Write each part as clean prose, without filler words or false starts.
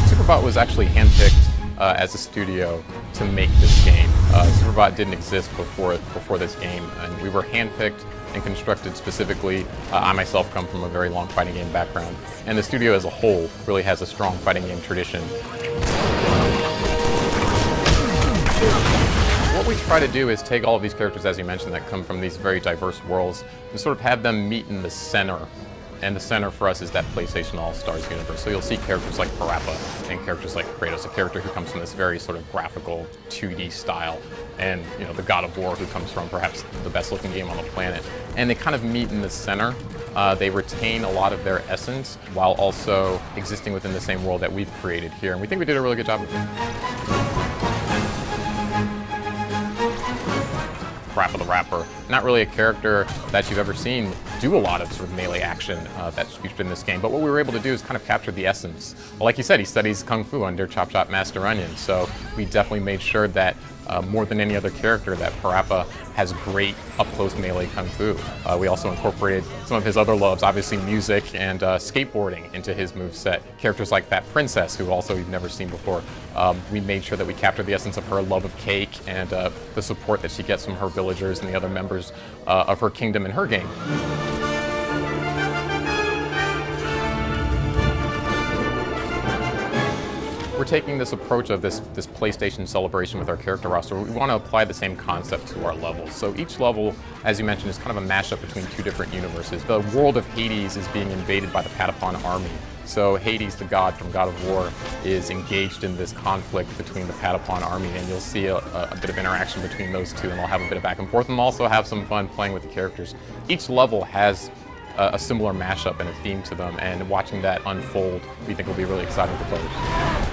Superbot was actually handpicked as a studio to make this game. Superbot didn't exist before this game, and we were handpicked and constructed specifically. I myself come from a very long fighting game background, and the studio as a whole really has a strong fighting game tradition. What we try to do is take all of these characters, as you mentioned, that come from these very diverse worlds, and sort of have them meet in the center. And the center for us is that PlayStation All-Stars universe. So you'll see characters like Parappa and characters like Kratos, a character who comes from this very sort of graphical 2D style, and the God of War, who comes from perhaps the best looking game on the planet. And they kind of meet in the center. They retain a lot of their essence while also existing within the same world that we've created here. And we think we did a really good job of it. Parappa the Rapper, not really a character that you've ever seen do a lot of sort of melee action that's featured in this game, but what we were able to do is kind of capture the essence. Well, like you said, he studies Kung Fu under Chop Chop Master Onion, so we definitely made sure that more than any other character, that Parappa has great up-close melee Kung Fu. We also incorporated some of his other loves, obviously music and skateboarding, into his moveset. Characters like that Princess, who also you've never seen before. We made sure that we captured the essence of her love of cake and the support that she gets from her villagers and the other members of her kingdom in her game. We're taking this approach of this PlayStation celebration with our character roster. We want to apply the same concept to our levels. So each level, as you mentioned, is kind of a mashup between two different universes. The world of Hades is being invaded by the Patapon army. So Hades, the god from God of War, is engaged in this conflict between the Patapon army, and you'll see a bit of interaction between those two, and they'll have a bit of back and forth, and also have some fun playing with the characters. Each level has a similar mashup and a theme to them, and watching that unfold, we think will be really exciting for players.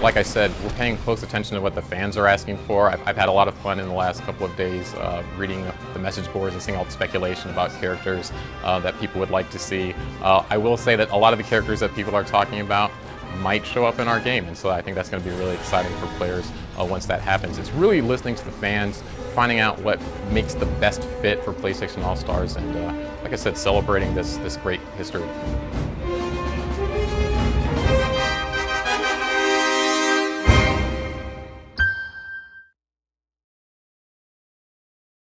Like I said, we're paying close attention to what the fans are asking for. I've had a lot of fun in the last couple of days reading the message boards and seeing all the speculation about characters that people would like to see. I will say that a lot of the characters that people are talking about might show up in our game, and so I think that's going to be really exciting for players once that happens. It's really listening to the fans, finding out what makes the best fit for PlayStation All-Stars, and like I said, celebrating this great history.